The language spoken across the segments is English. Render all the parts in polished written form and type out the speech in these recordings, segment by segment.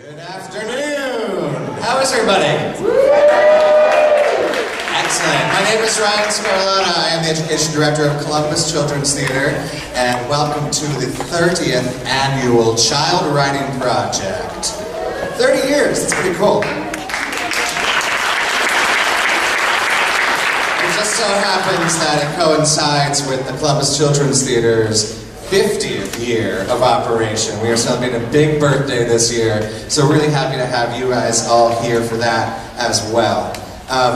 Good afternoon! How is everybody? Excellent. My name is Ryan Scarlotta. I am the Education Director of Columbus Children's Theater, and welcome to the 30th Annual Child Writing Project. 30 years, that's pretty cool. It just so happens that it coincides with the Columbus Children's Theater's 50th year of operation. We are celebrating a big birthday this year, so really happy to have you guys all here for that as well.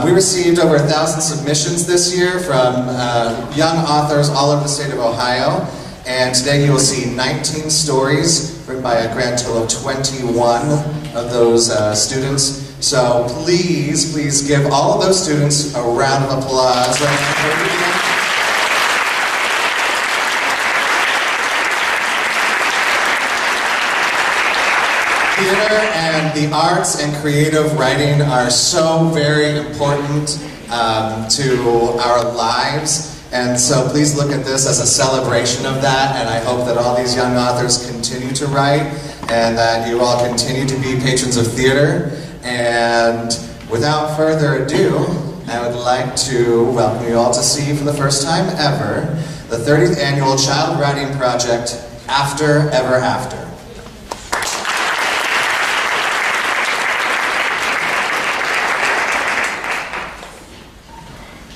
We received over 1,000 submissions this year from young authors all over the state of Ohio, and today you will see 19 stories written by a grand total of 21 of those students. So please give all of those students a round of applause. Theater and the arts and creative writing are so very important to our lives, and so please look at this as a celebration of that, and I hope that all these young authors continue to write and that you all continue to be patrons of theater. And without further ado, I would like to welcome you all to see for the first time ever the 30th Annual Child Writing Project, After Ever After.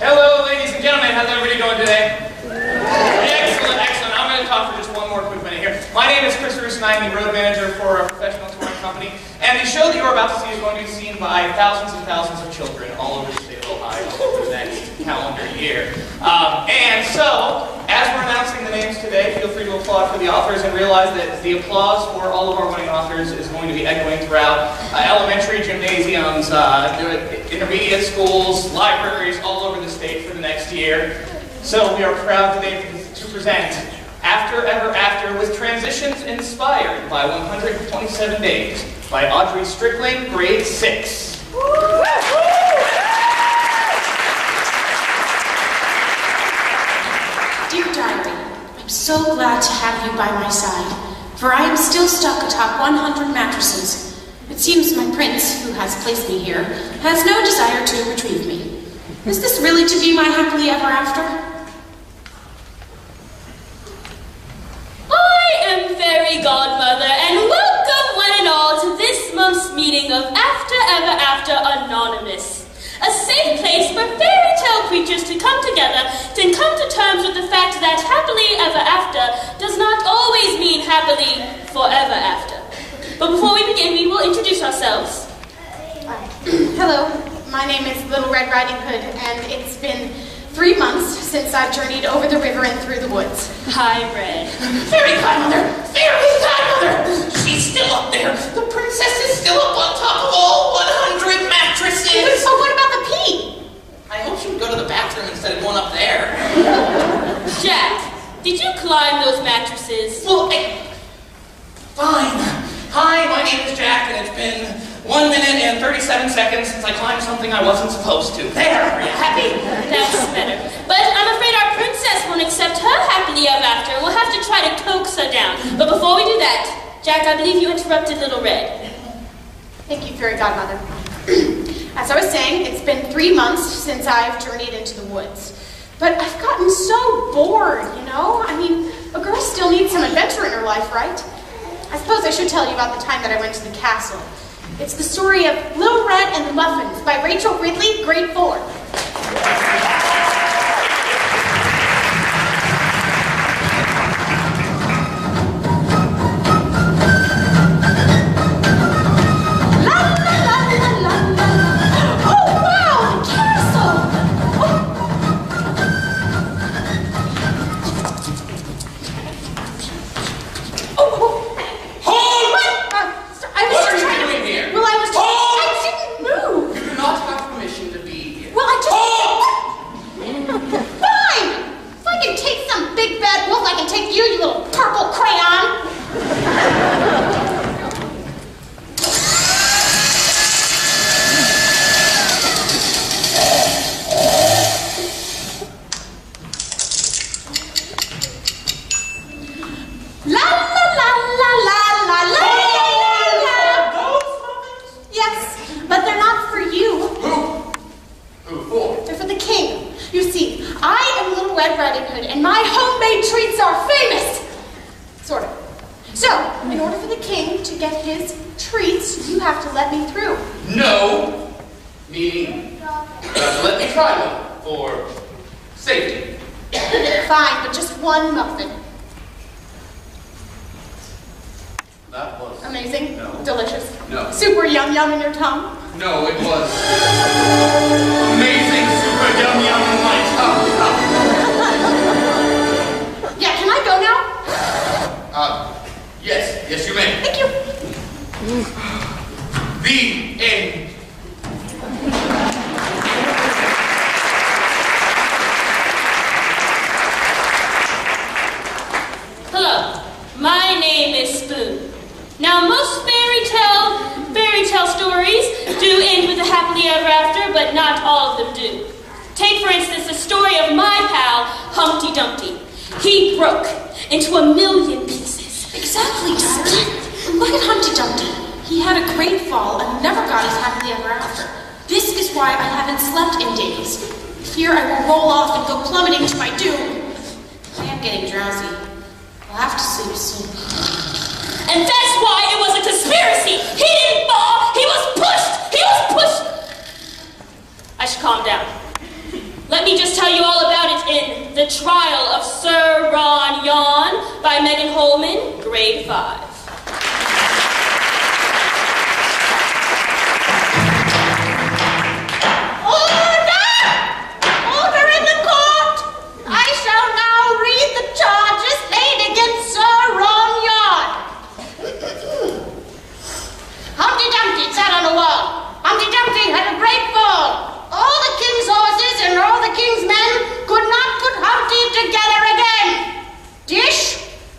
Hello, ladies and gentlemen. How's everybody doing today? Excellent, excellent. I'm going to talk for just one more quick minute here. My name is Chris Roos, and I'm the road manager for a professional touring company. And the show that you're about to see is going to be seen by thousands and thousands of children all over the state of Ohio over the next calendar year. And so, as we're announcing the names today, feel free to applaud for the authors and realize that the applause for all of our winning authors is going to be echoing throughout elementary gymnasiums, intermediate schools, libraries all over the state for the next year. So we are proud today to present After Ever After with transitions inspired by 127 Days by Audrey Strickling, grade 6. Dear Diary, I'm so glad to have you by my side, for I am still stuck atop 100 mattresses. It seems my prince, who has placed me here, has no desire to retrieve me. Is this really to be my happily ever after? I am Fairy Godmother, and welcome one and all to this month's meeting of After Ever After Anonymous, a safe place for fairy tale creatures to come together and come to terms with the fact that happily ever after does not always mean happily forever after. But before we begin, we will introduce ourselves. Hello, my name is Little Red Riding Hood, and it's been 3 months since I've journeyed over the river and through the woods. Hi, Red. Fairy Godmother! Fairy Godmother! She's still up there! The princess is still up on top of all 100 mattresses! Oh, what about the pee? I hope she would go to the bathroom instead of going up there. Jack, did you climb those mattresses? Well, fine. Hi, my name is Jack, and it's been 1 minute and 37 seconds since I climbed something I wasn't supposed to. There, are you happy? That's better. But I'm afraid our princess won't accept her happily ever after. We'll have to try to coax her down. But before we do that, Jack, I believe you interrupted Little Red. Thank you, Fairy Godmother. As I was saying, it's been 3 months since I've journeyed into the woods. But I've gotten so bored, you know? I mean, a girl still needs some adventure in her life, right? I suppose I should tell you about the time that I went to the castle. It's the story of Little Red and the Muffins by Rachel Ridley, grade 4. La la la la la la la la la. homemade treats are famous. Sort of. So, in order for the king to get his treats, you have to let me through. No. Meaning, let me try one for safety. Fine, but just one muffin. That was... Amazing? No. Delicious? No. Super yum yum in your tongue? No, it was amazing, super yum yum in my tongue. Yeah, can I go now? Yes, yes you may. Thank you. The end. Hello, my name is Spoon. Now, most fairy tale stories do end with a happily ever after, but not all of them do. Take, for instance, the story of my pal, Humpty Dumpty. He broke into 1,000,000 pieces. Exactly, daughter. Look at Humpty Dumpty. He had a great fall and never got his happily ever after. This is why I haven't slept in days. Fear I will roll off and go plummeting to my doom. I am getting drowsy. I'll have to sleep soon. And that's why it was a conspiracy. He didn't fall. He was pushed. He was pushed. I should calm down. Let me just tell you all about it in The Trial of Sir Ron Yon by Megan Holman, grade 5. Order in the court! I shall now read the charges laid against Sir Ron Yon. Humpty Dumpty sat on a wall. Humpty Dumpty had a great fall. All the king's horses and all the king's men could not put Humpty together again. Dish,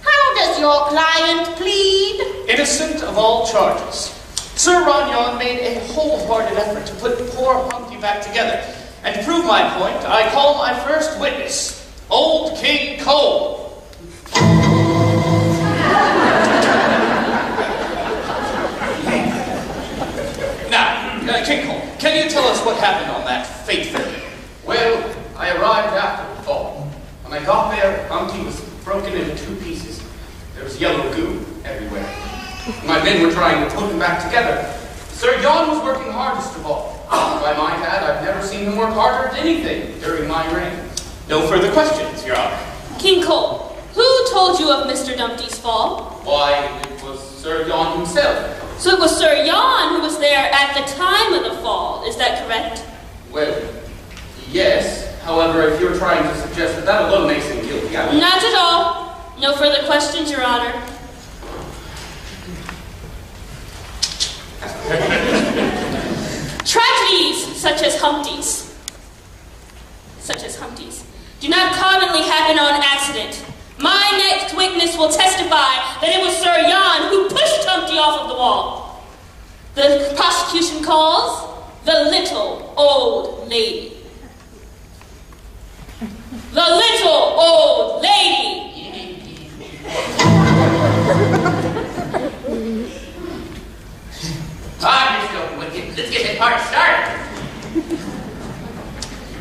how does your client plead? Innocent of all charges. Sir Ron Yon made a wholehearted effort to put poor Humpty back together. And to prove my point, I call my first witness, Old King Cole. Now, King Cole, can you tell us what happened on that fateful day? Well, I arrived after the fall. When I got there, Humpty was broken into 2 pieces. There was yellow goo everywhere. My men were trying to put him back together. Sir Yon was working hardest of all. If I might add, I've never seen him work harder at anything during my reign. No further questions, Your Honor. King Cole, who told you of Mr. Dumpty's fall? Why, it was Sir Yon himself. So it was Sir Yon who was there at the time of the fall, is that correct? Well, yes. However, if you're trying to suggest that that alone makes him guilty, I would... Not at all. No further questions, Your Honor. Tragedies such as Humpty's, do not commonly happen on accident. My next witness will testify that it was Sir Yon who pushed Humpty off of the wall. The prosecution calls the little old lady. The little old lady. I'm just wicked. Let's get this part started.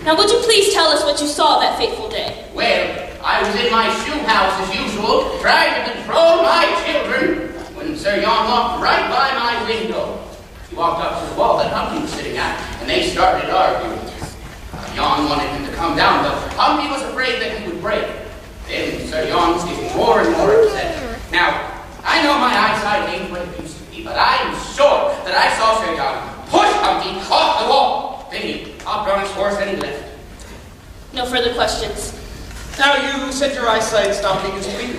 Now, would you please tell us what you saw that fateful day? Well, I was in my shoe house as usual, trying to control my children, when Sir Yon walked right by my window. He walked up to the wall that Humpty was sitting at, and they started arguing. Yon wanted him to come down, but Humpty was afraid that he would break. Then Sir Yon was getting more and more upset. Now, I know my eyesight ain't what it used to be, but I'm sure that I saw Sir Yon push Humpty off the wall. Then he hopped on his horse and he left. No further questions. Now, you said your eyesight stopped being as weak.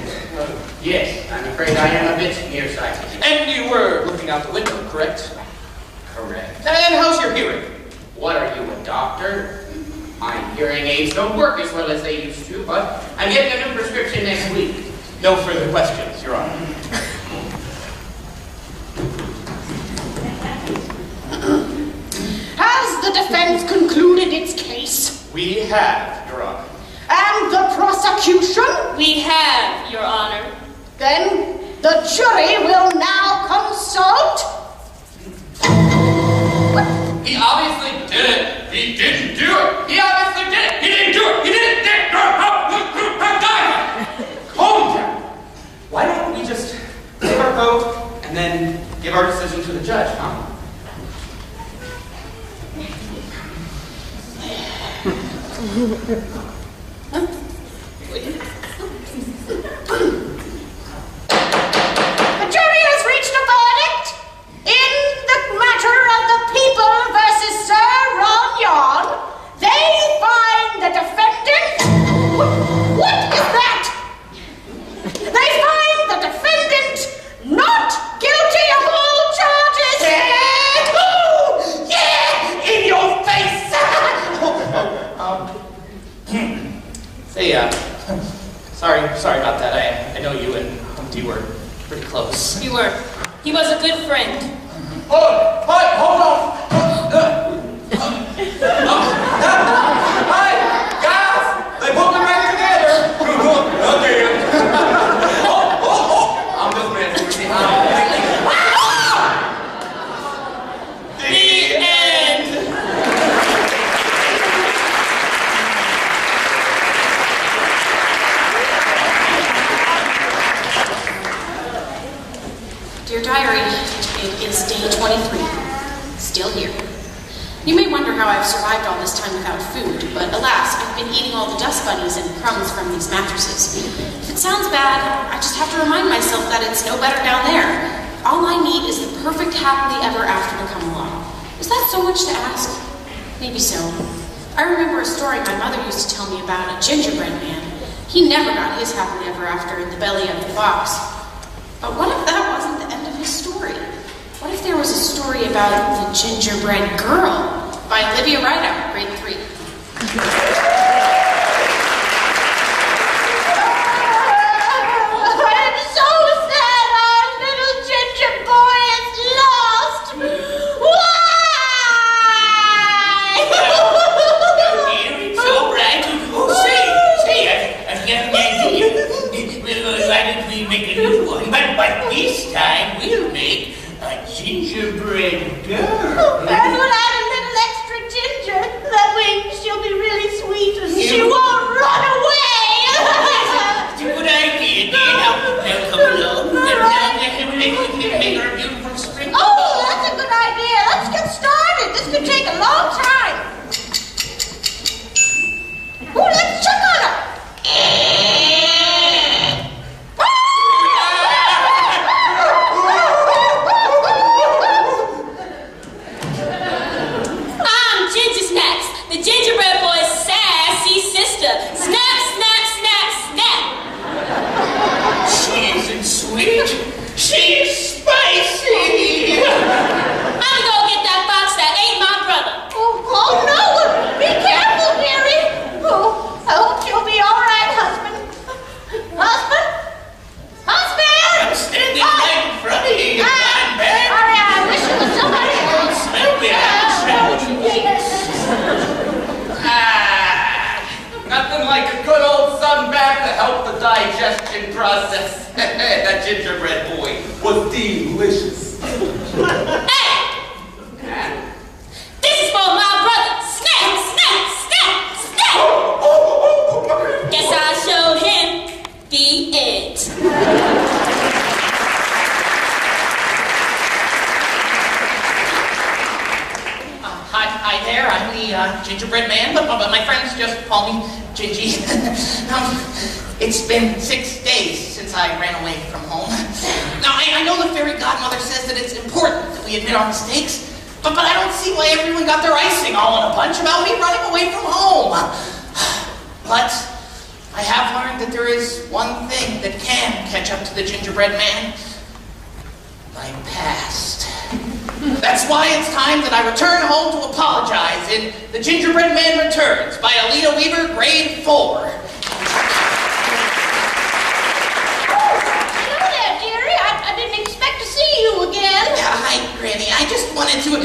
Yes, I'm afraid I am a bit nearsighted. And you were looking out the window, correct? Correct. And how's your hearing? What are you, a doctor? My hearing aids don't work as well as they used to, but I'm getting a new prescription next week. No further questions, Your Honor. Has the defense concluded its case? We have, Your Honor. And the prosecution? We have, Your Honor. Then the jury will now consult. What? He obviously did it. He didn't do it. He obviously did it. He didn't do it. He didn't do it. such, huh? The jury has reached a verdict in the matter of the people versus Sir Ron Yarn. They find the defendant. What is that? They find the defendant not guilty of all charges. Yeah! In your face! Sorry about that. I know you and Humpty were pretty close. You were. He was a good friend. Hold on. Hi, guys. They put me back together. Okay. I'm just messing with you. The end. Dear Diary, it is day 23. Still here. You may wonder how I've survived all this time without food, but alas, I've been eating all the dust bunnies and crumbs from these mattresses. If it sounds bad, I just have to remind myself that it's no better down there. All I need is the perfect happily ever after to come along. Is that so much to ask? Maybe so. I remember a story my mother used to tell me about a gingerbread man. He never got his happily ever after in the belly of the fox. But what if that wasn't the end of his story? What if there was a story about the gingerbread girl by Olivia Rideout, grade 3? I'm so sad our little ginger boy is lost. Why? Here, it's all right. Oh, say, I've got an idea. Why don't we make a new one? But this time we'll make a gingerbread girl. And we'll add a little extra ginger. That way she'll be really sweet and she won't run away. It's a good idea, dear. Now come along. Now make our beautiful spring. Oh, that's a good idea. Let's get started. This could take a long time. Oh, let's check on her. I'm Ginger Snaps, the gingerbread boy's sassy sister. Snap, snap, snap, snap. She isn't sweet. She is spicy. I'm gonna go get that fox that ate my brother. Oh no! Be careful, dearie. Oh, I hope you'll be all right, husband. Husband? Husband! I'm standing right in front of you. Come back. Sorry, I wish it was somebody else. Smell me. Nothing like a good old sun bath to help the digestion process. That gingerbread boy was delicious. Hey! This is for my brother. Snap, snap, snap, snap. Guess I showed him the end. Hi there, I'm the gingerbread man, but my friends just call me Gingy. It's been 6 days since I ran away from home. Now, I know the fairy godmother says that it's important that we admit our mistakes, but I don't see why everyone got their icing all in a bunch about me running away from home. But I have learned that there is one thing that can catch up to the gingerbread man. My past. That's why it's time that I return home to apologize in The Gingerbread Man Returns by Alita Weaver, grade 4. Hello there, dearie. I didn't expect to see you again. Hi, Granny. I just wanted to...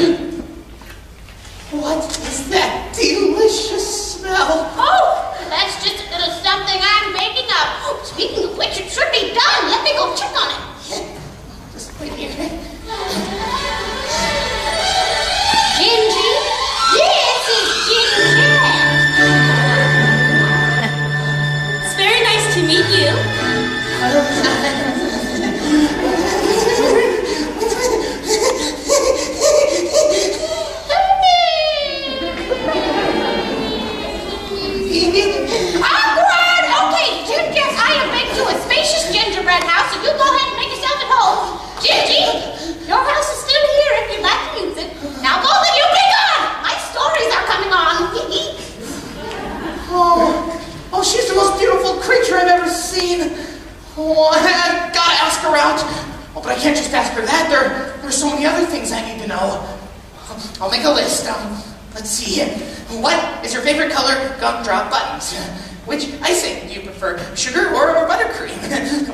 What is that delicious smell? Oh, that's just a little something I'm baking up. Oh, speaking of which, it should be done. Let me go check on it. Just wait here. Gingy, this is Ginger. It's very nice to meet you. Oh, I gotta ask her out. Oh, but I can't just ask her that. There's so many other things I need to know. I'll make a list. Let's see. What is your favorite color gumdrop buttons? Which icing do you prefer, sugar or buttercream?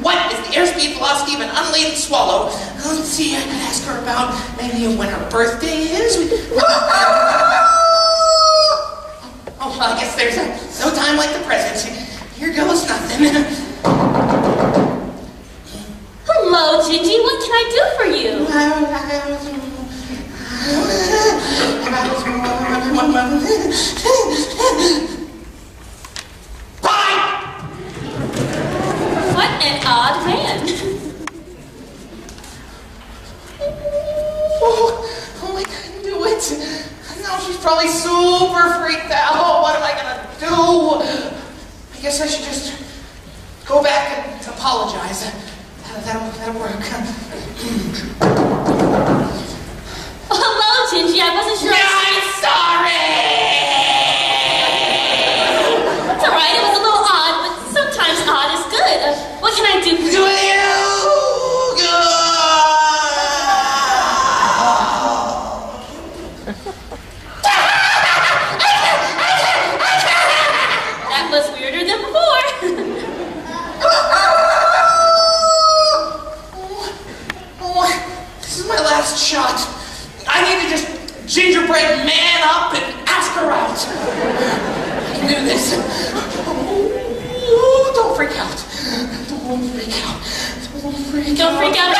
What is the airspeed velocity of an unladen swallow? Let's see, I could ask her about maybe when her birthday is. Oh, well, I guess there's no time like the present. Here goes nothing. Hello, Gingy. What can I do for you? What an odd man. Oh, I couldn't do it. Now she's probably super freaked out. What am I gonna do? I guess I should just go back and apologize. That'll work. Oh, hello, Gingy. I wasn't sure. I'm sorry! It's all right. It was a little odd, but sometimes odd is good. What can I do for you? That was weirder than before. This is my last shot. I need to just gingerbread man up and ask her out. I can do this. Oh, don't freak out. Don't freak out. Don't freak out.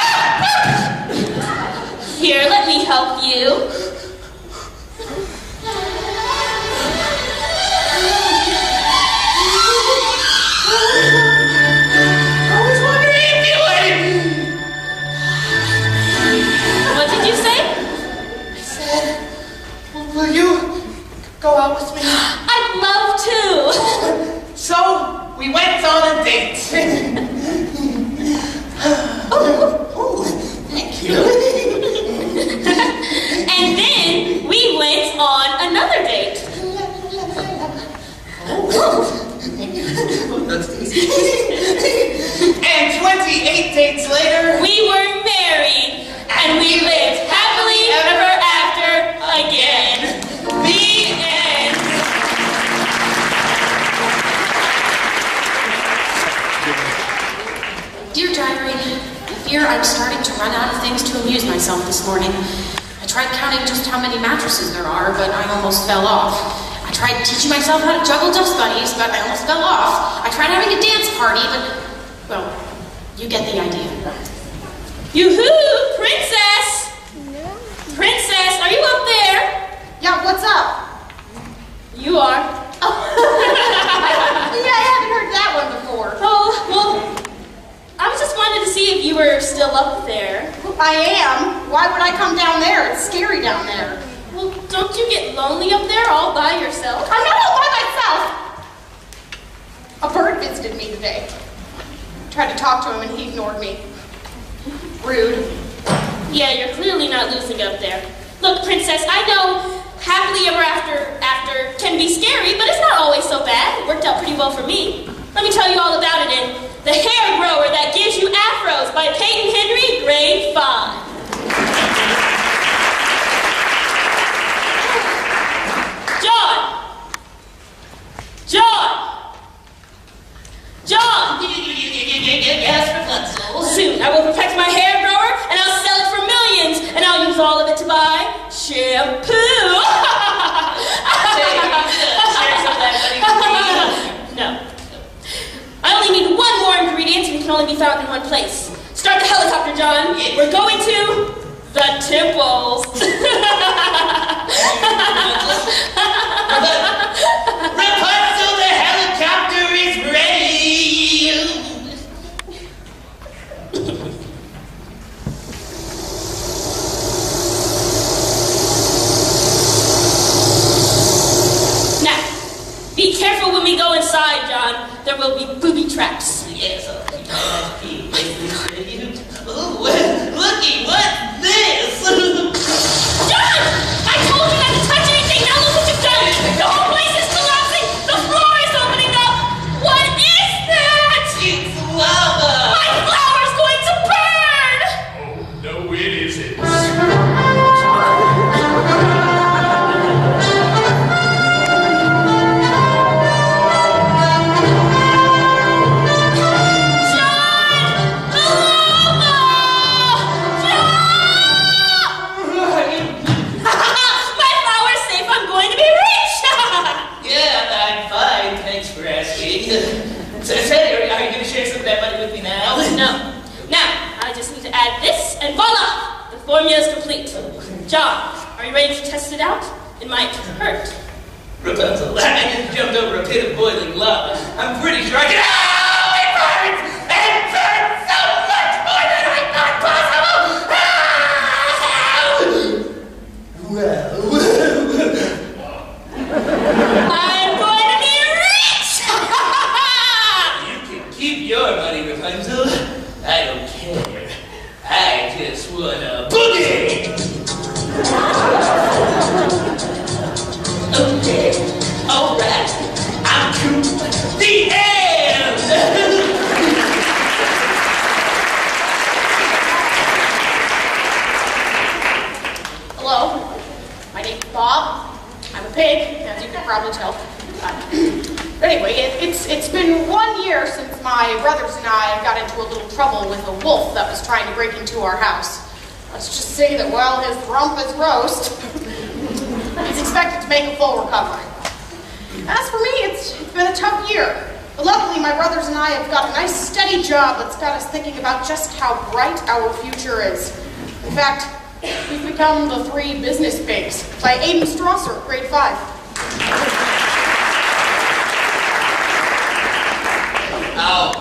Here, let me help you. What did you say? I said, will you go out with me? I'd love to. So, we went on a date. Oh, thank you. And then we went on another date. And 28 dates later, We were married, and we lived happily ever after again. The end. Dear Diary, I fear I'm starting to run out of things to amuse myself this morning. I tried counting just how many mattresses there are, but I almost fell off. I tried teaching myself how to juggle dust bunnies, but I almost fell off. I tried having a dance party, but, well, you get the idea. Yoo-hoo, Princess! Princess, are you up there? Yeah, what's up? You are. Yeah, I haven't heard that one before. Oh, well, I was just wanted to see if you were still up there. I am. Why would I come down there? It's scary down there. Well, don't you get lonely up there all by yourself? I'm not all by myself. A bird visited me today. Tried to talk to him and he ignored me. Rude. Yeah, you're clearly not losing up there. Look, Princess, I know happily ever after can be scary, but it's not always so bad. It worked out pretty well for me. Let me tell you all about it in The Hair Grower That Gives You Afros by Peyton Henry, grade 5. John! Yes, Rapunzel. Soon I will perfect my hair grower and I'll sell it for millions and I'll use all of it to buy shampoo. No. I only need one more ingredient and it can only be found in one place. Start the helicopter, John. Yes. We're going to the temples. Rapunzel, the helicopter is ready. Now, be careful when we go inside, John. There will be booby traps. Yes, ooh, looky, what's this? John! I told you not to touch anything! Now look what you've done! The whole place is collapsing! The No. Now, I just need to add this, and voila! The formula is complete. John, are you ready to test it out? It might hurt. Rapunzel, I just jumped over a pit of boiling lava. I'm pretty sure I can. Oh, it burns! It burns so much more than I thought possible! I'm going to be rich! You can keep your money, Rapunzel. I don't care. I just want a boogie! Okay, alright. I'm cool. The end! Hello, my name's Bob. I'm a pig, as you can probably tell. But anyway, it's been 1 year since my brothers and I got into a little trouble with a wolf that was trying to break into our house. Let's just say that while his rump is roast, he's expected to make a full recovery. As for me, it's been a tough year. But luckily, my brothers and I have got a nice steady job that's got us thinking about just how bright our future is. In fact, we've become the 3 business pigs by Aiden Strasser, grade 5. Oh,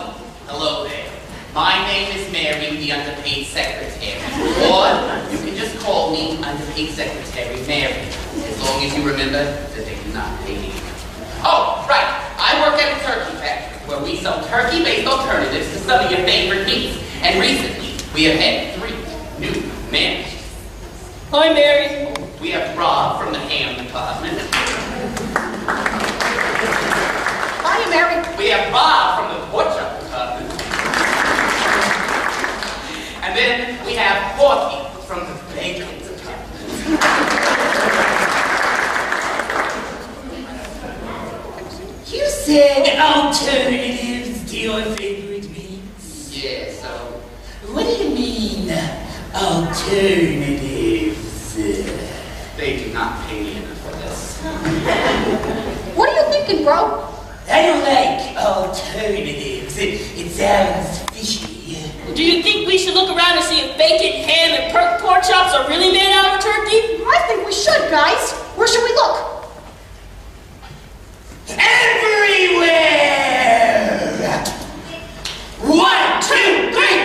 hello there. My name is Mary, the underpaid secretary. Or you can just call me underpaid secretary Mary, as long as you remember that they do not pay me. Oh, right. I work at a turkey factory where we sell turkey-based alternatives to some of your favorite meats. And recently, we have had 3 new managers. Hi, Mary. We have Rob from the ham department. Hi, Mary. We have Bob from the pork chop department. And then we have Porky from the bacon department. You said alternatives to your favorite meats. Yeah, so... What do you mean, alternatives? They do not pay me enough for this. What are you thinking, bro? I don't like alternatives. It sounds fishy. Do you think we should look around and see if bacon, ham, and pork chops are really made out of turkey? I think we should, guys. Where should we look? Everywhere! 1, 2, 3,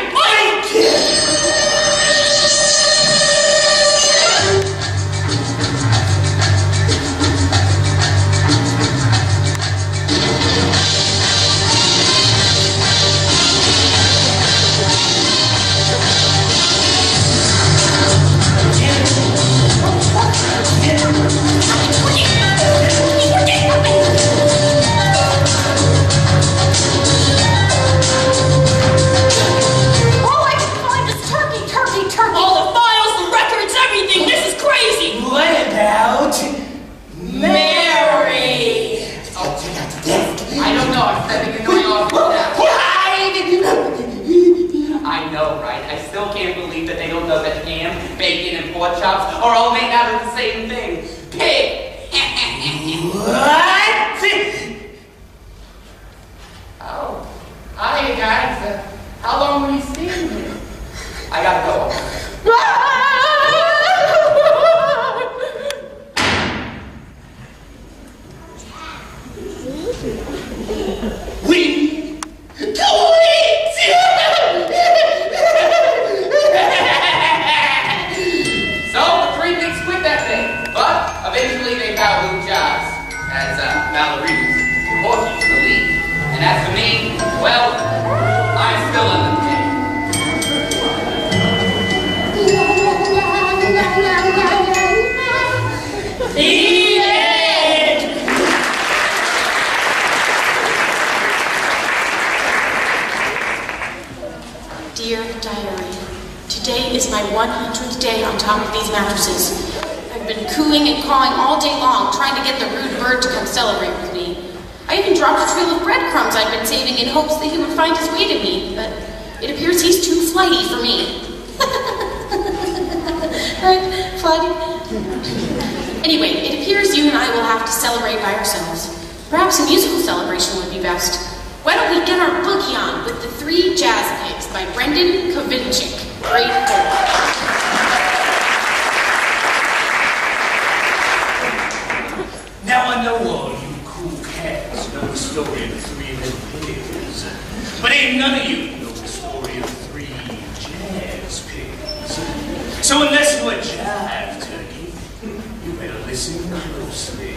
bacon and pork chops are all made out of the same thing. Pig! What? Oh. Hi, guys. How long were you staying here? I gotta go. We quit! So, the 3 pigs quit that thing. But, eventually they found new jobs as ballerinas. Porky's in the lead. And as for me, well, I'm still in the game. The end! Dear Diary, today is my 100th day on top of these mattresses. I've been cooing and cawing all day long, trying to get the rude bird to come celebrate with me. I even dropped a trail of breadcrumbs I'd been saving in hopes that he would find his way to me, but it appears he's too flighty for me. Right? Flighty? Anyway, it appears you and I will have to celebrate by ourselves. Perhaps a musical celebration would be best. Why don't we get our boogie on with the 3 jazz pigs? by Brendan Kovinchik, grade 4. Now I know all you cool cats know the story of the 3 little pigs, but ain't none of you know the story of 3 jazz pigs. So unless you're a jive turkey, you better listen closely.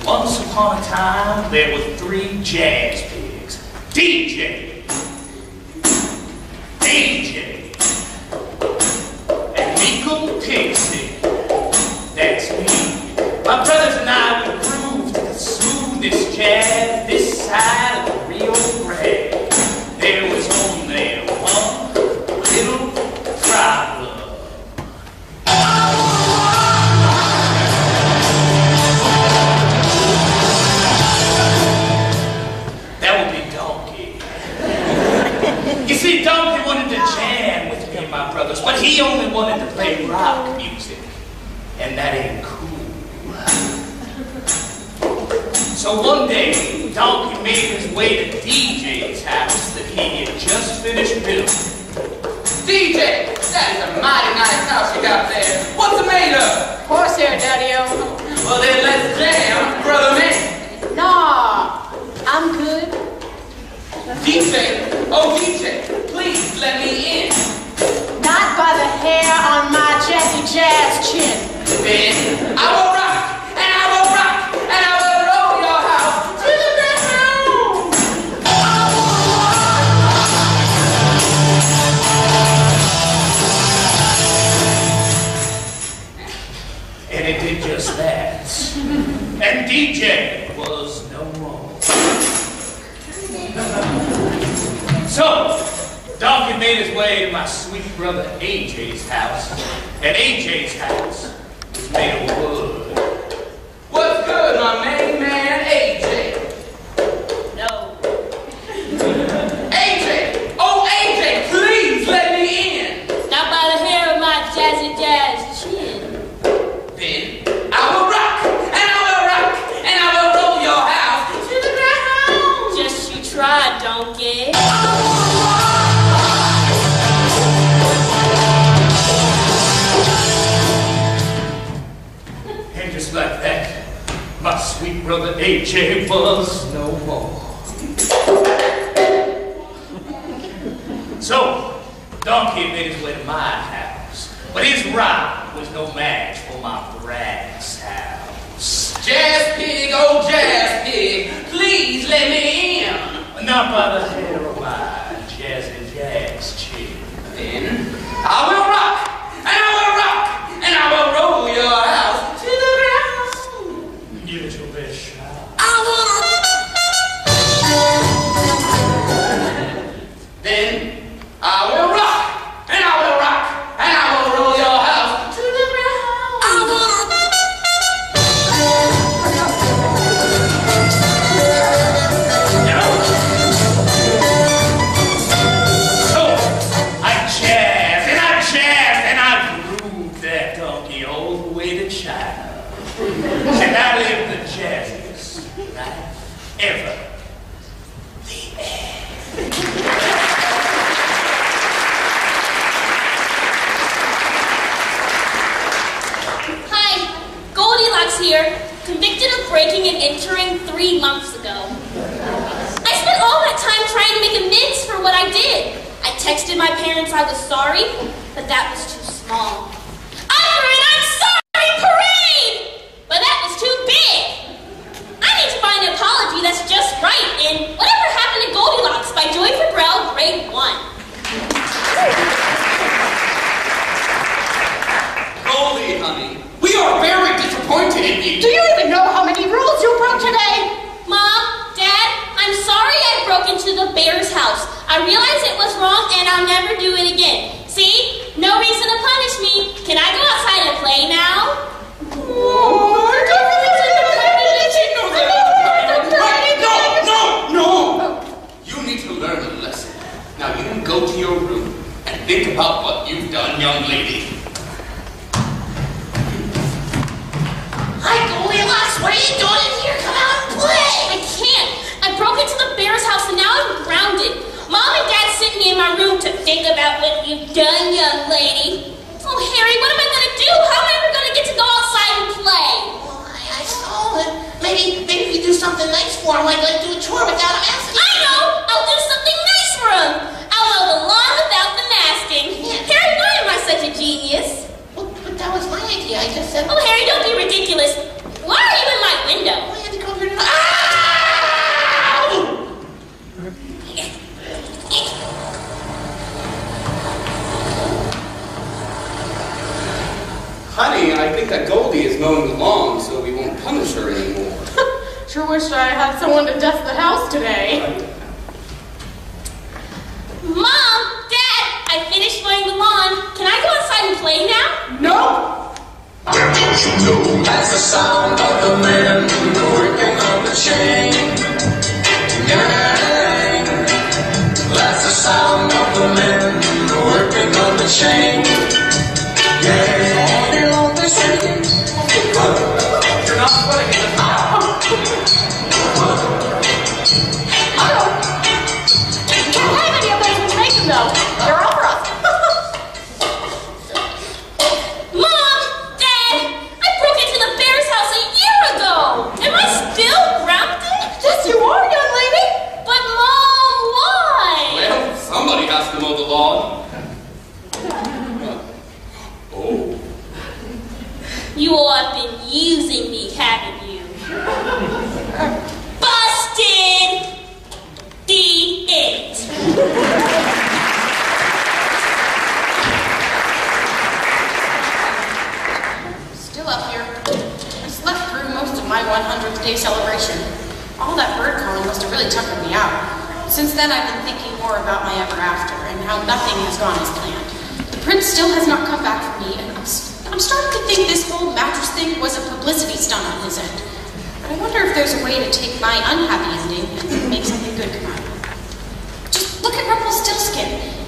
Once upon a time, there were 3 jazz pigs. DJ, and Mickle Pixie. That's me. My brothers and I would groove to the smoothest jazz this side of the Rio Grande. There was only one little problem. That would be Donkey. You see, Donkey wanted to jam with me and my brothers, but he only wanted to play rock music. And that ain't cool. So one day, Donkey made his way to DJ's house that he had just finished building. DJ, that is a mighty nice house you got there. What's it made of? Horsehair, Daddy-o. Well then, let's jam, brother man. Nah, I'm good. DJ, oh DJ, please let me in. Not by the hair on my jazzy jazz chin. Then I will rock, and I will rock, and I will roll your house to the ground. And it did just that. And DJ was no more. So, Donkey made his way to my sweet brother AJ's house, and AJ's house was made of wood. What's good, my main man AJ? No. AJ! Oh, AJ, please let me in! Not by the hair of my jazzy jazz chin. Then I will rock, and I will rock, and I will roll your house to the ground! Just you try, donkey. And just like that, my sweet brother AJ was no more. So, Donkey made his way to my house, but his rhyme was no match for my brass house. Jazz pig, oh jazz pig, please let me in! Not by the hair of my jazzy jazz chin. Then I will rock, and I will rock, and I will roll your house to the ground. Give it your best shot. Then I will rock, and I will rock, and I will roll your house to the ground. So, I jazzed, and I grooved that donkey all the way to China. And I lived the jazziest life ever. The end. Hi, Goldilocks here, convicted of breaking and entering 3 months ago. I spent all that time trying to make amends for what I did. I texted my parents I was sorry, but that was too small. Offer an I'm sorry parade! But that was too big. I need to find an apology that's just right in Whatever Happened to Goldilocks by Joy Fabrell, grade 1. Goldie, honey, we are very disappointed in you. Do you even know how many rules you broke today? Mom, Dad, I'm sorry I broke into the bear's house. I realize it was wrong and I'll never do it again. See? No reason to punish me. Can I go outside and play now? No! You need to learn a lesson. Now you can go to your room and think about what you've done, young lady. Hi, Goldilocks. What are you doing in here? Come out and play. I can't. I broke into the bear's house and now I'm grounded. you done, young lady? Oh, Harry, what am I going to do? How am I ever going to get to go outside and play? Well, I saw it. Maybe if you do something nice for him, like do a chore without him asking. I know! I'll do something nice for him. I'll mow the lawn without them asking. Yeah. Harry, why am I such a genius? Well, but that was my idea. I just said... Oh, Harry, don't be ridiculous. Why are you in my window? I had to go over to... Ow! Honey, I think that Goldie is mowing the lawn, so we won't punish her anymore. Sure wish I had someone to dust the house today. Mom, Dad, I finished mowing the lawn. Can I go outside and play now? No! Don't you know that's the sound of the men working on the chain? Gang. That's the sound of the men working on the chain. Gang. On the chain. You're not sweating it. Can't have any of those information though. They're all for us. Mom, Dad, I broke into the bear's house a year ago. Am I still grounded? Yes, you are, young lady. But Mom, why? Well, somebody has to mow the lawn. Oh. You all have been using me, haven't you? Busted! The end. Still up here. I slept through most of my 100th day celebration. All that bird calling must have really tuckered me out. Since then, I've been thinking more about my ever after and how nothing has gone as planned. The prince still has not come back for me, and I'm starting to think this whole mattress thing was a publicity stunt on his end. But I wonder if there's a way to take my unhappy ending and make something good come out of it. Just look at Rumpelstiltskin.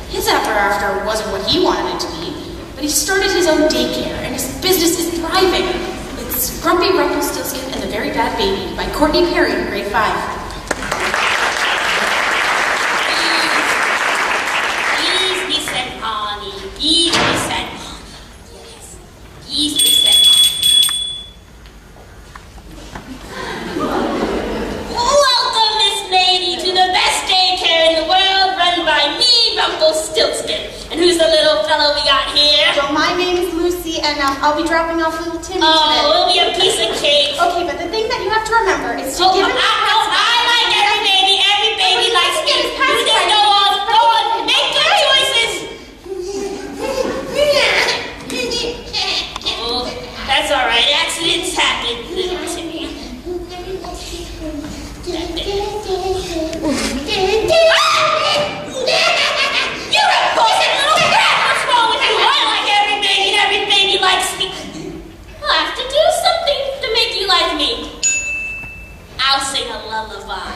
His ever after wasn't what he wanted it to be, but he started his own daycare, and his business is thriving. It's Grumpy Rumpelstiltskin and the Very Bad Baby by Courtney Perry in grade 5. Easy said, honey. Easy said. Yes. Easy said. Welcome, Miss Lady, to the best daycare in the world, run by me, Rumpelstiltskin. And who's the little fellow we got here? Well, my name's Lucy, and I'll be dropping off little Timmy Oh, today. it'll be a piece of cake. Okay, but the thing that you have to remember is to Oh, give him his I like every baby. Every baby likes me. Get his You just go on. Go on. Make good choices. Oh, that's all right. Accidents happen, little Timmy. You're a bullshit little brat. What's wrong with you? I like every baby, and every baby likes me. I'll have to do something to make you like me. I'll sing a lullaby.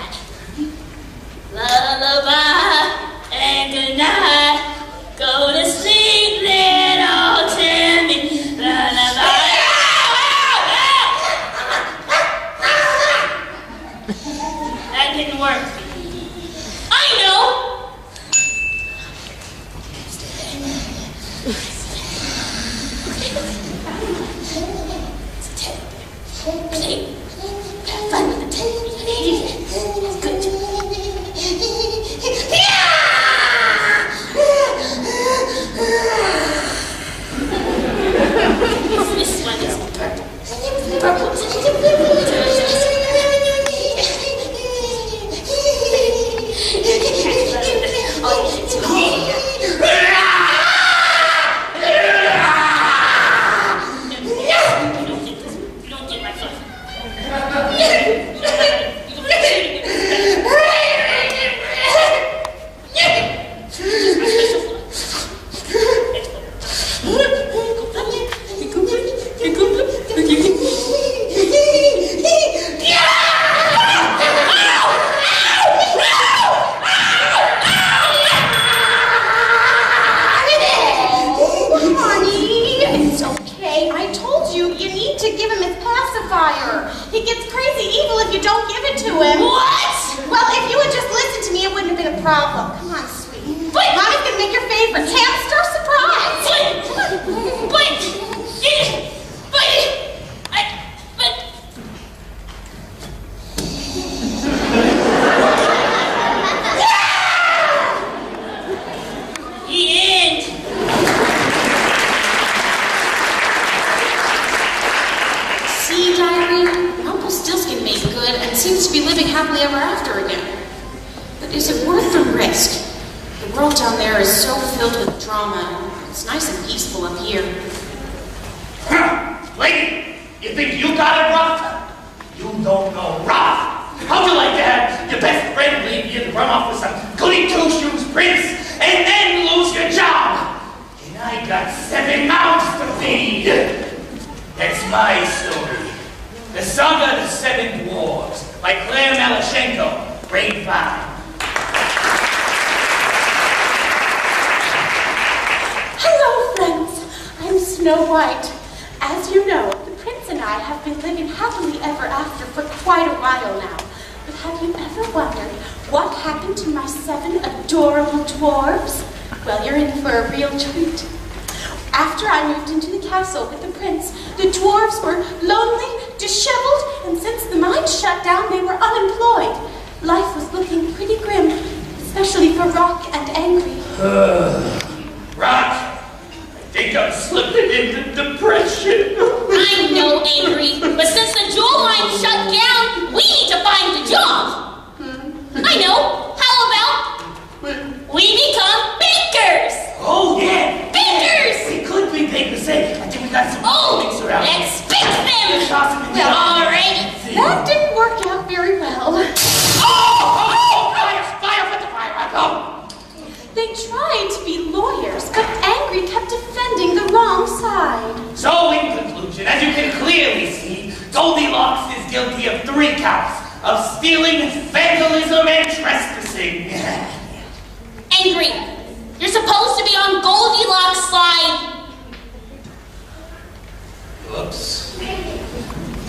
Lullaby and good night. Go to sleep, little Timmy. Lullaby. That didn't work. I know. Play. Have fun with the teddy. It's good. This one is purple. You don't get my fluff. He gets crazy evil if you don't give it to him. What? Well, if you would just listen to me, it wouldn't have been a problem. Come on, sweetie. Mommy's gonna make your favorite hamster world down there is so filled with drama. It's nice and peaceful up here. Lady, you think you got it rough? You don't know rough. How'd you like to have your best friend leave you and run off with some goody two-shoes prince and then lose your job? And I got 7 mouths to feed. That's my story. The Saga of the Seven Dwarves by Claire Malashenko, grade 5. Hello, friends. I'm Snow White. As you know, the prince and I have been living happily ever after for quite a while now. But have you ever wondered what happened to my 7 adorable dwarves? Well, you're in for a real treat. After I moved into the castle with the prince, the dwarves were lonely, disheveled, and since the mines shut down, they were unemployed. Life was looking pretty grim, especially for Rock and Angry. Rock, I think I'm slipping into depression. I know, Angry, but since the jewel line shut down, we need to find a job. I know. How about we become bakers? Oh, yeah. Bakers! We could be bakers. Say, I think we got some things around. Let's fix them! Well, All right. That didn't work out very well. Oh! Fire! Put the fire out! Go! They tried to be lawyers, but Angry kept defending the wrong side. So, in conclusion, as you can clearly see, Goldilocks is guilty of 3 counts of stealing, vandalism, and trespassing. Angry, you're supposed to be on Goldilocks' side. Whoops.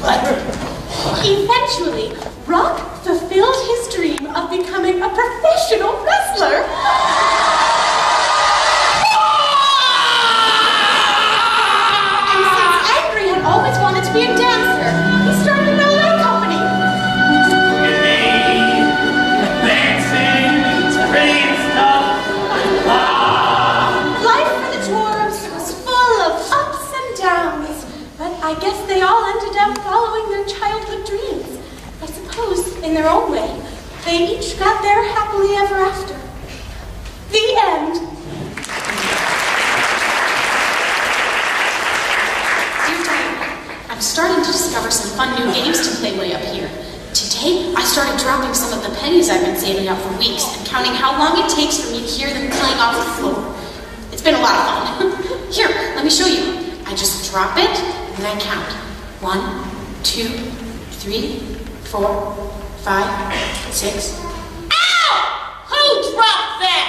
What? Eventually, Rock fulfilled his dream of becoming a professional wrestler. And since Angry had always wanted to be a dancer, he started a ballet company. Look at me. Dancing. It's pretty and stuff. Life for the dwarves was full of ups and downs, but I guess they all ended up following their childhood dreams. I suppose, in their own way, they each got there happily ever after. The end. Dear Diana, I'm starting to discover some fun new games to play way up here. Today, I started dropping some of the pennies I've been saving up for weeks and counting how long it takes for me to hear them playing off the floor. It's been a lot of fun. Here, let me show you. I just drop it and then I count. 1, 2, 3, 4, 5, 6. Ow! Who dropped that?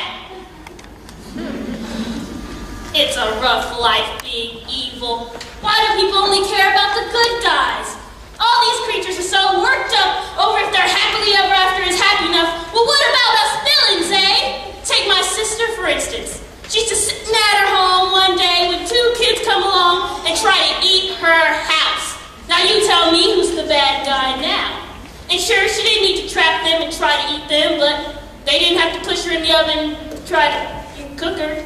It's a rough life being evil. Why do people only care about the good guys? All these creatures are so worked up over if their happily ever after is happy enough. Well, what about us villains, eh? Take my sister, for instance. She's just sitting at her home one day when 2 kids come along and try to eat her house. Now you tell me who's the bad guy now. And sure, she didn't need to trap them and try to eat them, but they didn't have to push her in the oven and try to cook her.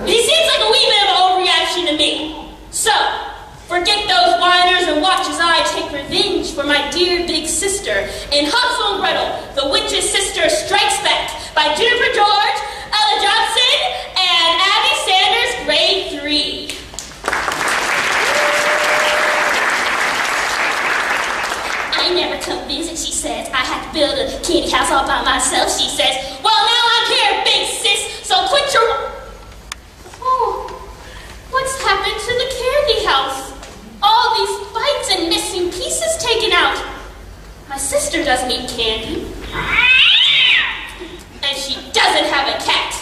He seems like a wee bit of an overreaction to me. So, forget those whiners and watch as I take revenge for my dear big sister in Hansel and Gretel, The Witch's Sister Strikes Back by Jennifer George, Ella Johnson, and Abby Sanders, grade 3. I never come visit, she says. I have to build a candy house all by myself, she says. Well, now I'm here, big sis, so quit your... Oh, what's happened to the candy house? All these bites and missing pieces taken out. My sister doesn't eat candy. And she doesn't have a cat.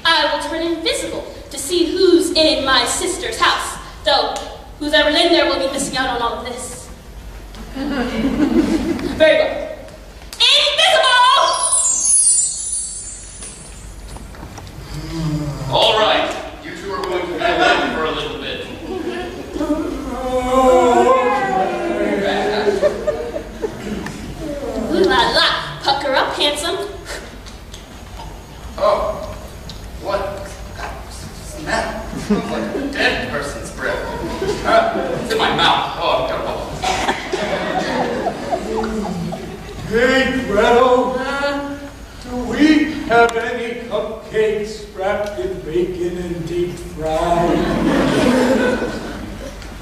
I will turn invisible to see who's in my sister's house. Though, who's ever in there will be missing out on all of this. Very well. Invisible! All right, you two are going to be alone for a little bit. Ooh la la, pucker up, handsome. Oh, what? Smell. Smells like a dead person's breath. It's in my mouth. Oh, I've got a bubble. Hey, Gretel, do we bacon and deep fried.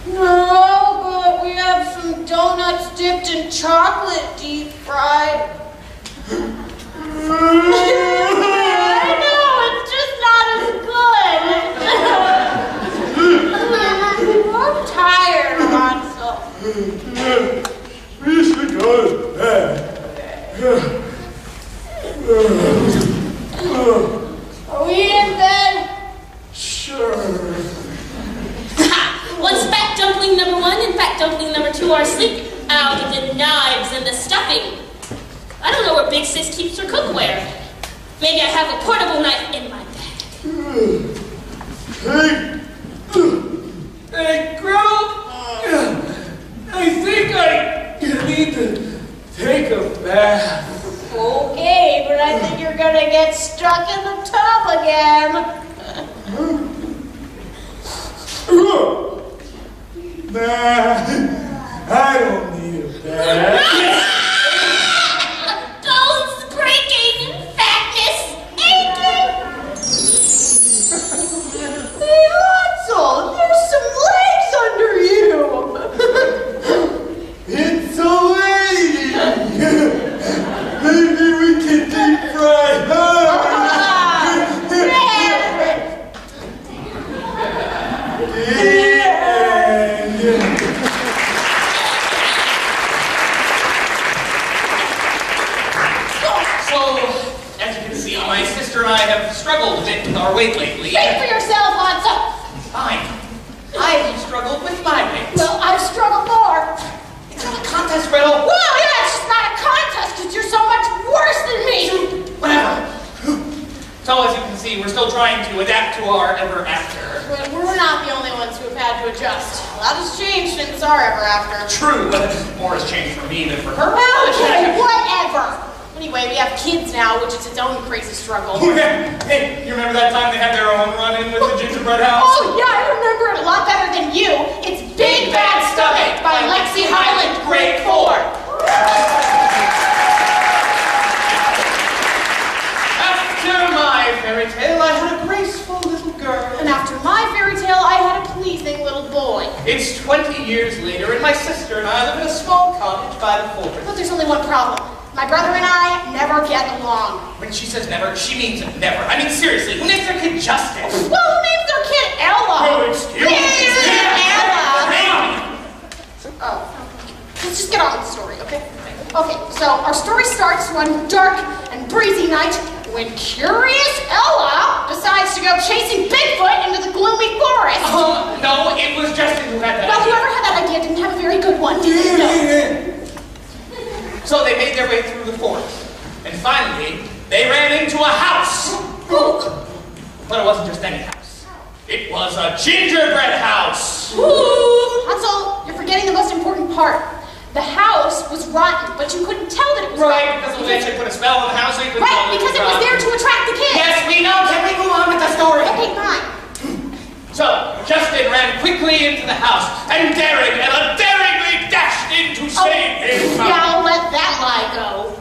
No, but we have some donuts dipped in chocolate deep fried. I know, it's just not as good. I'm tired, Hansel. We should go to bed. Are we in bed? Sure. Once fat dumpling number 1 and fat dumpling number 2 are asleep, I'll get the knives and the stuffing. I don't know where Big Sis keeps her cookware. Maybe I have a portable knife in my bag. Hey, Grump! I think I need to take a bath. Okay, but I think you're gonna get stuck in the tub again. Nah, I don't need a bath. Bones breaking, fatness aching. Hey, Hansel, there's some legs under you. It's a lady. Maybe we can deep fry her. My sister and I have struggled a bit with our weight lately. Speak for yourself, Hansel. Fine. I've struggled with my weight. Well, I've struggled more. It's not a contest, Gretel. Well, yeah, it's just not a contest because you're so much worse than me. Whatever. So, as you can see, we're still trying to adapt to our ever after. But we're not the only ones who have had to adjust. A lot has changed since our ever after. True, but more has changed for me than for her. Okay, whatever. Anyway, we have kids now, which is its own crazy struggle. Hey, you remember that time they had their own run-in with the gingerbread house? Oh, yeah, I remember it a lot better than you. It's Big Bad Stomach by Lexi Highland, grade 4. After my fairy tale, I had a graceful little girl. And after my fairy tale, I had a pleasing little boy. It's 20 years later, and my sister and I live in a small cottage by the forest. But there's only one problem. My brother and I never get along. When she says never, she means never. I mean, seriously, who names their kid Justin? Well, who names their kid Ella? Oh, excuse me. Ella. Oh, let's just get on with the story, okay? Okay, so our story starts one dark and breezy night when curious Ella decides to go chasing Bigfoot into the gloomy forest. No, it was Justin who had that Well, idea. whoever had that idea didn't have a very good one, did they? No. So they made their way through the forest, and finally, they ran into a house. But it wasn't just any house. It was a gingerbread house. Hansel, you're forgetting the most important part. The house was rotten, but you couldn't tell that it was Right, rotten. because they could put a spell on the house, so you couldn't Right, tell it because it was rotten. there to attract the kids. Yes, we know. Can we move on with the story? Okay, fine. So, Justin ran quickly into the house, and Ella daringly dashed in to save him. Yeah, I'll let that lie go.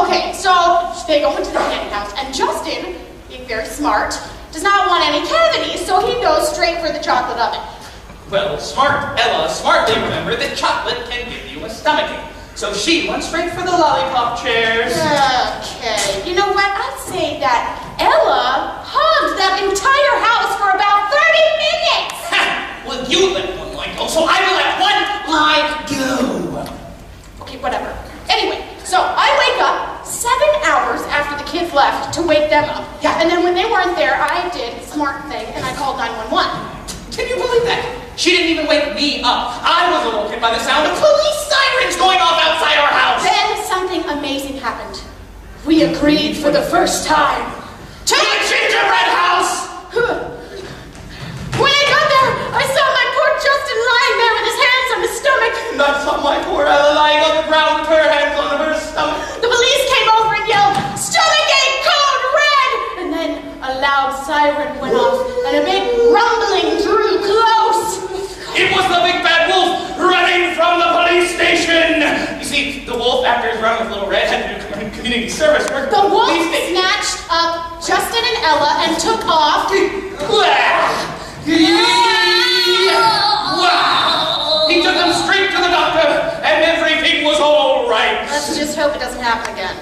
Okay, so they go into the candy house, and Justin, being very smart, does not want any cavities, so he goes straight for the chocolate oven. Well, smart Ella smartly remembered that chocolate can give you a stomachache. So she went straight for the lollipop chairs. Okay, you know what? I'd say that Ella hugged that entire house for about 30 minutes. Ha! Well, you let one lie go, so I will let one lie go. Okay, whatever. Anyway, so I wake up 7 hours after the kids left to wake them up. Yeah. And then when they weren't there, I did a smart thing and I called 911. Can you believe that? She didn't even wake me up. I was awoken by the sound of police sirens going off outside our house. Then something amazing happened. We agreed for the first time To the gingerbread house! When I got there, I saw my poor Justin lying there with his hands on his stomach. And I saw my poor Ella lying on the ground with her hands on her stomach. The police came over and yelled, "Stomachache code red!" And then a loud siren went off, and a big rumbling drew close. It was the big bad wolf running from the police station. You see, the wolf, after his run with Little Red, had to communicate community service work. The wolf snatched up Justin and Ella and took off. Wow! He took them straight to the doctor, and everything was all right. Let's just hope it doesn't happen again.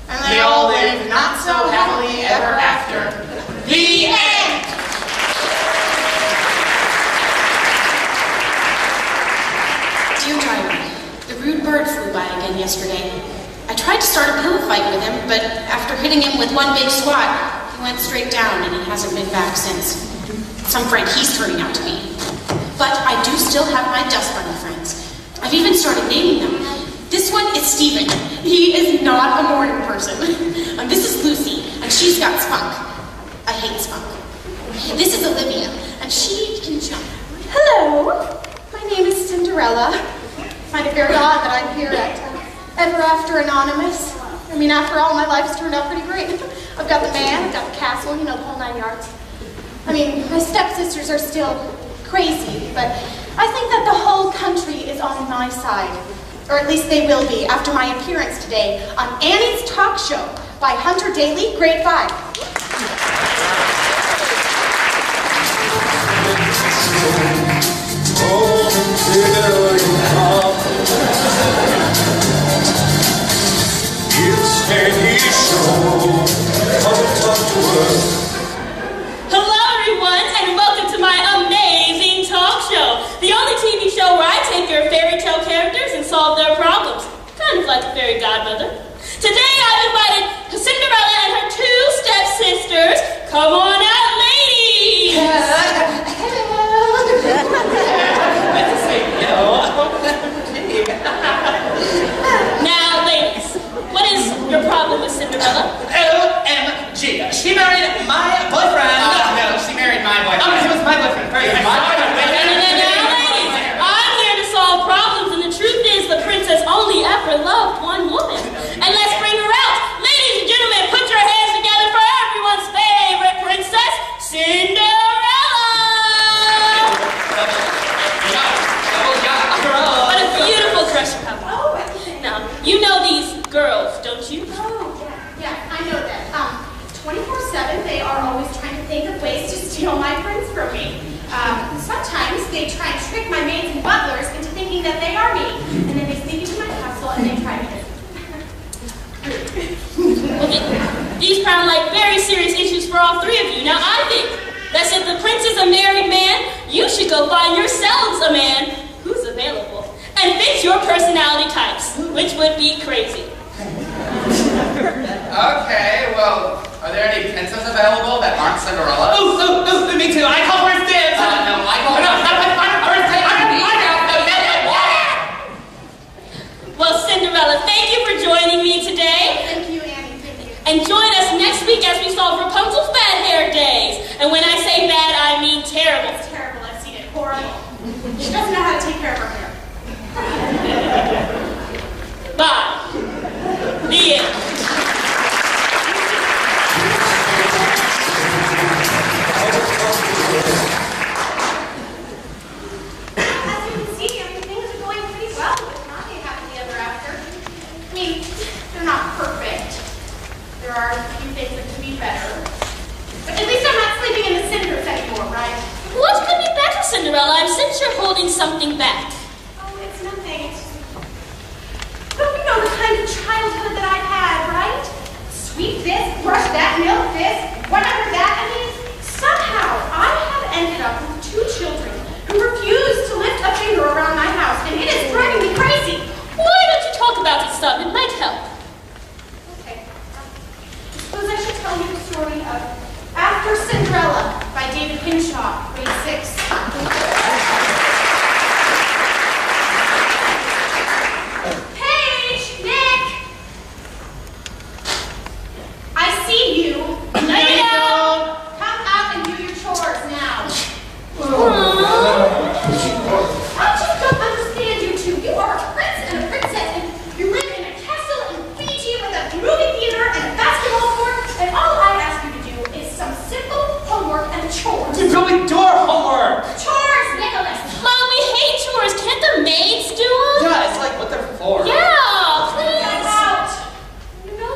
And They all live not so happily ever after. The end! Dear driver, the rude bird flew by again yesterday. I tried to start a pillow fight with him, but after hitting him with one big swat, he went straight down and he hasn't been back since. Some Frank he's turning out to be. But I do still have my dust bunny friends. I've even started naming them. This one is Steven. He is not a morning person. And this is Lucy, and she's got spunk. I hate spunk. This is Olivia, and she can jump. Hello, my name is Cinderella. I find it very odd that I'm here at Ever After Anonymous. I mean, after all, my life has turned out pretty great. I've got the man, I've got the castle, you know, the whole 9 yards. I mean, my stepsisters are still crazy, but I think that the whole country is on my side. Or at least they will be after my appearance today on Annie's Talk Show by Hunter Daly, Grade 5. Hello, everyone, and welcome to my amazing talk show. The only TV show where I take your fairy tale characters and solve their problems. Kind of like a fairy godmother. Today, I've invited Cinderella and her 2 stepsisters. Come on out, ladies! Let's say no. Now, ladies, what is your problem with Cinderella? OMG. She married my boyfriend. No, she married my Oh, boyfriend. he was my boyfriend. Very good. Now, ladies, I'm here to solve problems, and the truth is the princess only ever loved one woman. And let's bring her out. Ladies and gentlemen, put your hands together for everyone's favorite princess, Cinderella! What a beautiful crush you have. Now, you know these girls, don't you? Oh, yeah, I know that. 24/7, they are always trying to think of ways to steal my prince from me. Sometimes they try and trick my maids and butlers into thinking that they are me, and then they sneak into my castle and they try to kiss me. Well, these sound like very serious issues for all 3 of you. Now, I think that if the prince is a married man, you should go find yourselves a man who's available and fits your personality types, which would be crazy. Okay, well, are there any princes available that aren't Cinderella? Oh, me too. I call her dibs. No, I call Well, Cinderella, thank you for joining me today. Thank you, Annie. Thank you. And join us next week as we solve Rapunzel's bad hair days. And when I say bad, I mean terrible. It's terrible. I've seen it. Horrible. She doesn't know how to take care of her hair. Bye. The end. As you can see, things are going pretty well with my happily ever after. I mean, they're not perfect. There are a few things that could be better. But at least I'm not sleeping in the cinders anymore, right? What could be better, Cinderella? I sense you're holding something back. Oh, it's nothing. It's just... But you know the kind of childhood that I've had, right? Sweep this, brush that, milk this, whatever that. I mean, somehow I have ended up with 2 children who refuse to lift a finger around my house, and it is driving me crazy. Why don't you talk about it some? It might help. Okay. Suppose I should tell you the story of After Cinderella by David Hinshaw, grade 6. Paige! Nick! I see you. Leo! Come out and do your chores now. Aww. I just don't understand you two. You are a prince and a princess, and you live in a castle in Fiji with a movie theater and a basketball court, and all I ask you to do is some simple homework and chores. You really do our homework. Chores, Nicholas! Mom, we hate chores. Can't the maids do them? Yeah, it's like what they're for. Yeah, please. Get out! You know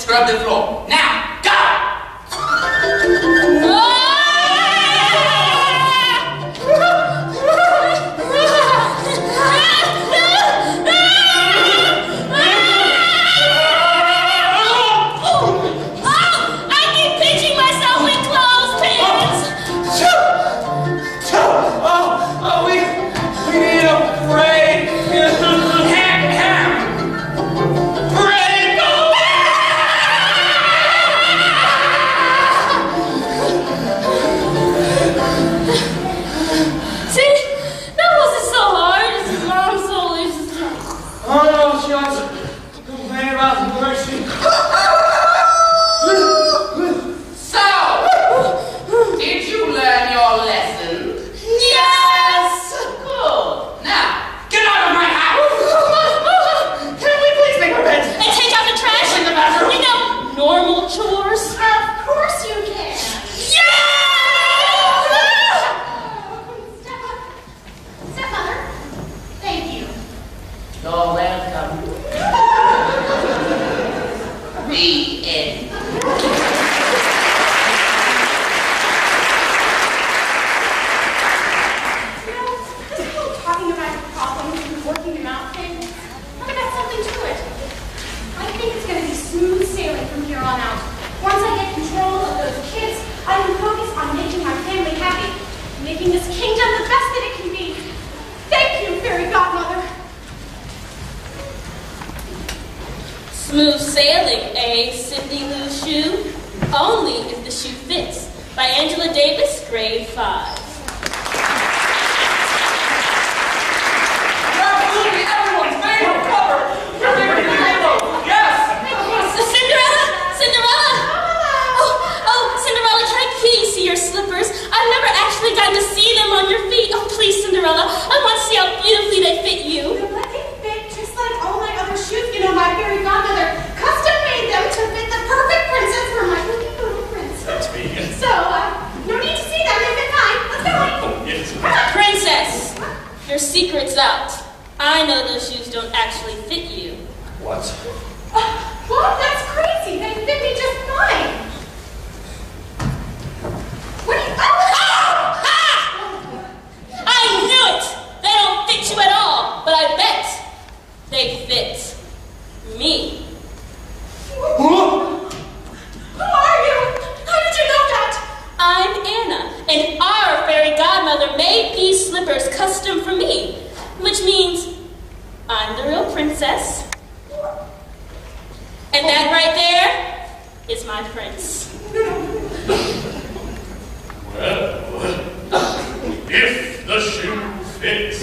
scrub the floor. Now, go! Smooth sailing, eh, Cindy Lou Shoe? Only if the shoe fits. By Angela Davis, grade 5. Absolutely everyone's favorite cover! Your favorite hero! Yes! Cinderella! Oh, Cinderella, can I please see your slippers? I've never actually gotten to see them on your feet. Oh, please, Cinderella, I want to see how beautifully they fit you. But they fit just like all my other shoes. You know, my fairy godmother custom made them to fit the perfect princess for my little prince. That's me. So, no need to see them. They fit fine. Let's go. Oh, yes. Princess, your secret's out. I know those shoes don't actually fit you. What? What? That's crazy. They fit me just fine. What do you... I knew it! They don't fit you at all, but I bet they fit me. Who are you? How did you know that? I'm Anna, and our fairy godmother made these slippers custom for me, which means I'm the real princess. And that right there is my prince. Well, if the shoe fits.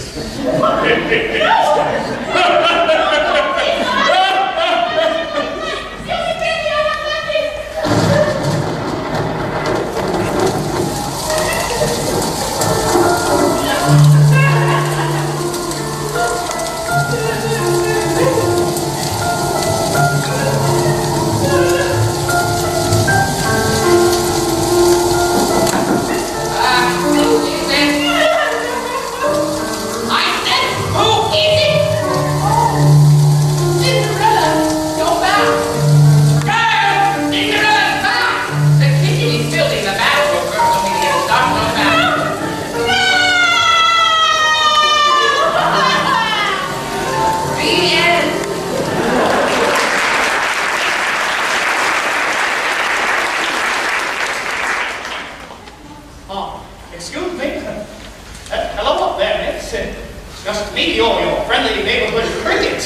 Just me, your friendly neighborhood cricket.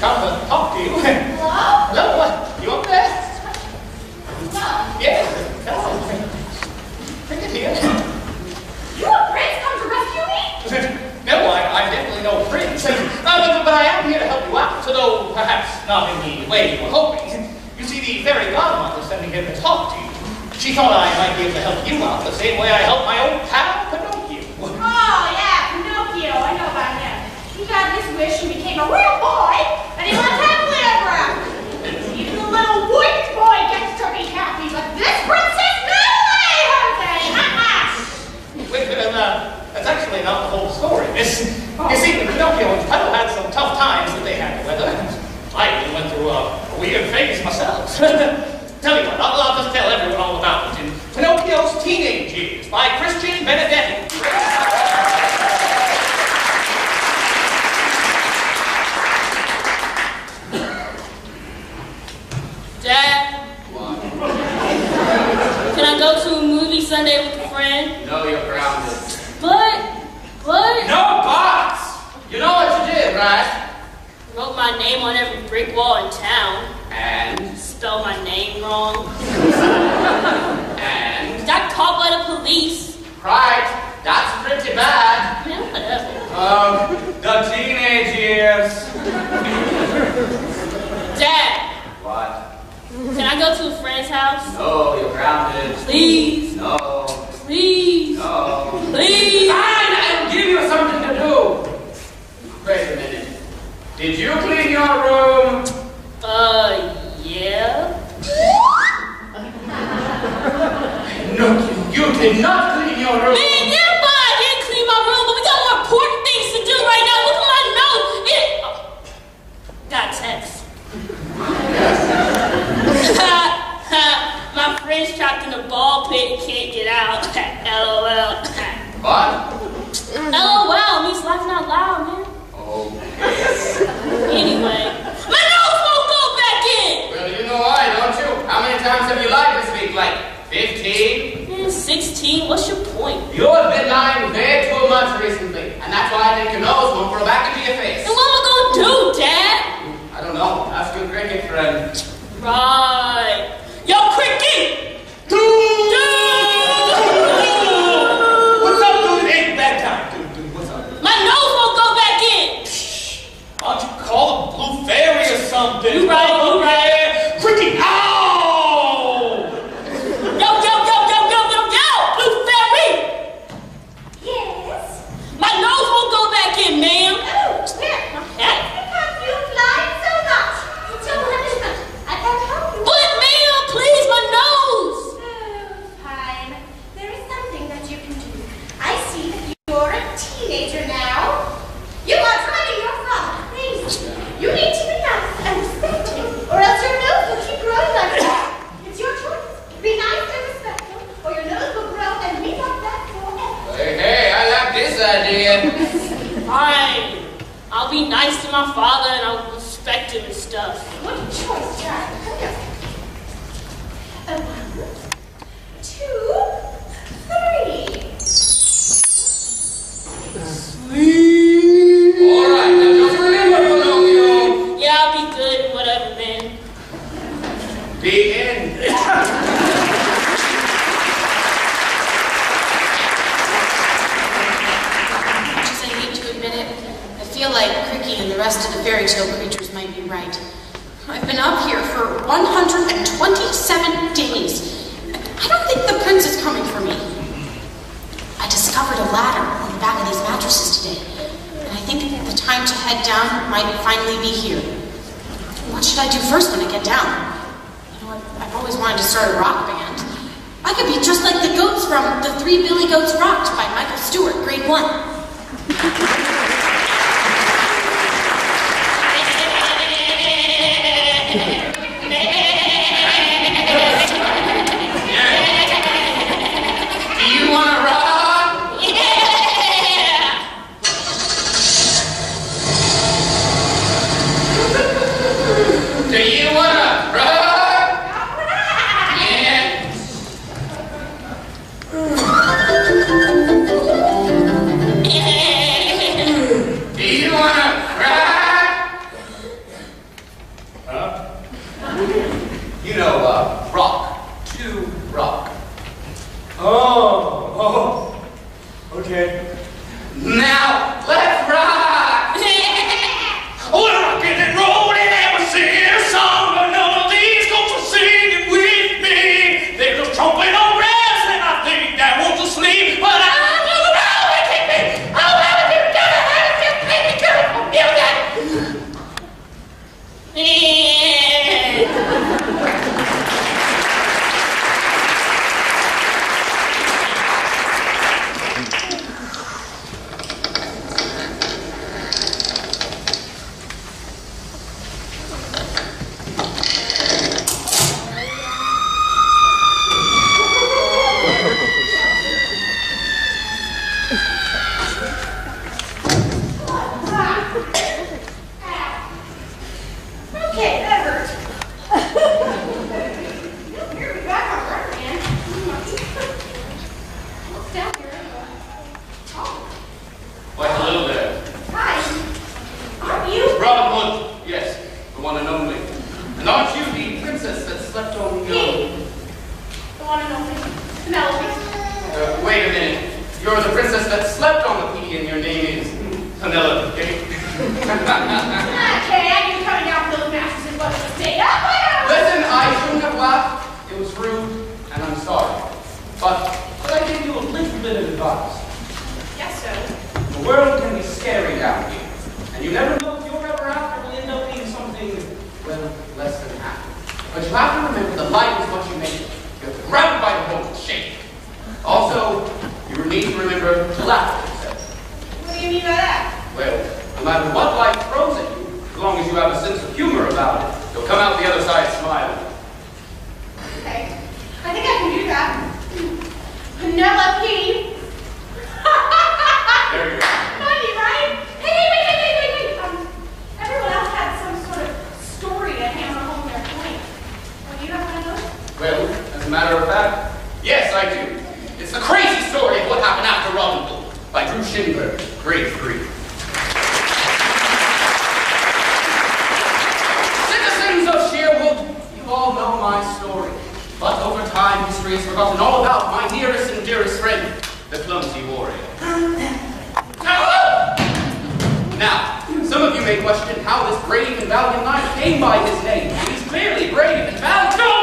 Come to talk to you. Hello? Hello, what? You up there? No. Yes. Hello. Cricket here. You a prince come to rescue me? No, I'm definitely no prince. But I am here to help you out, although perhaps not in the way you were hoping. You see, the fairy godmother sent me here to talk to you. She thought I might be able to help you out the same way I helped my old pal Pinocchio. Oh, yeah, Pinocchio. I know about him. He got his wish and became a real boy, and he lived happily ever after. Even the little white boy gets to be happy, but this princess, no way, Jose! Wait, that's actually not the whole story, miss. You see, Pinocchio and Petal had some tough times that they had to weather. I even went through a weird phase myself. Can I go to a movie Sunday with a friend? No, you're grounded. But... No buts! You know what you did, right? Wrote my name on every brick wall in town. And? Spelled my name wrong. And? Got caught by the police. Right, that's pretty bad. Man, whatever. The teenage years. Dad, What? can I go to a friend's house? No, you're grounded. Please. No. Please. No. Please. Fine, I'll give you something to do. Wait a minute. Did you clean your room? Yeah. No, you did not clean your room. Man, yeah, but I didn't clean my room, but we got more important things to do right now. Look at my nose. Got a text. My friend's trapped in a ball pit and can't get out. LOL. What? LOL means laughing out loud, man. Okay. Anyway, my nose won't go back in. Well, you know why, don't you? How many times have you lied this week? Like 15? Man, 16, what's your point? You have been lying way too much recently, and that's why I think your nose won't grow back into your face. And what am I gonna do, Dad? I don't know. Ask your cricket friend. Right. Yo, Cricket! Dude! What's up, dude? It ain't bedtime. Dude, what's up? My nose won't go back in. Why don't you call the Blue Fairy or something? You right, you right. Yeah. Cricket, ow! Yo, Blue Fairy! Yes? My nose won't go back in, ma'am. Oh, well, that's because you fly so much. It's your punishment. I can't help you. But, ma'am, please, my nose. Oh, fine. There is something that you can do. I see that you're a teenager now. You are driving your father crazy. You need to be nice and respect him, or else your nose will keep growing like that. It's your choice. Be nice and respectful, or your nose will grow and be like that forever. Hey, I like this idea. Fine. I'll be nice to my father and I'll respect him and stuff. Good choice, child. Come here. 1, 2, 3. All right, now just remember, Pinocchio. Yeah, I'll be good, whatever, man. The end. Much as I hate to admit it, I feel like Cricky and the rest of the fairy tale creatures might be right. I've been up here for 127 days. I don't think the prince is coming for me. I discovered a ladder on the back of these mattresses today, and I think the time to head down might finally be here. What should I do first when I get down? You know, I've always wanted to start a rock band. I could be just like the goats from The Three Billy Goats Rocked by Michael Stewart, grade 1. Do you want to rock? Yeah! Do you want to rock? Yeah. Do you want to rock? Huh? You know, rock. To rock. Oh. Okay. Now, let's rock! We're rocking and rolling and we're singing a song, but none of these goats are singing with me. They're just chomping on grass and I think that wants to sleep, but I don't know what keep me. Oh, how do you do it? How do you make me beautiful music? advice. Yes, sir. The world can be scary down here, and you never know if your ever after will end up being something, well, less than happy. But you have to remember that life is what you make it. You have to grab it by the whole shake. Also, you need to remember to laugh at yourself. What do you mean by that? Well, no matter what life throws at you, as long as you have a sense of humor about it, you'll come out the other side smiling. Okay. I think I can do that. Penelope. There you go. Funny, right? Hey. Everyone else had some sort of story to hammer home their point. Well, do you have one of those? Well, as a matter of fact, yes, I do. It's the crazy story of what happened after Robin Hood by Drew Schindler, grade 3. Citizens of Sherwood, you all know my story. But over time, history has forgotten all about my nearest and dearest friend, the clumsy warrior. Now, some of you may question how this brave and valiant knight came by his name. He's clearly brave and valiant.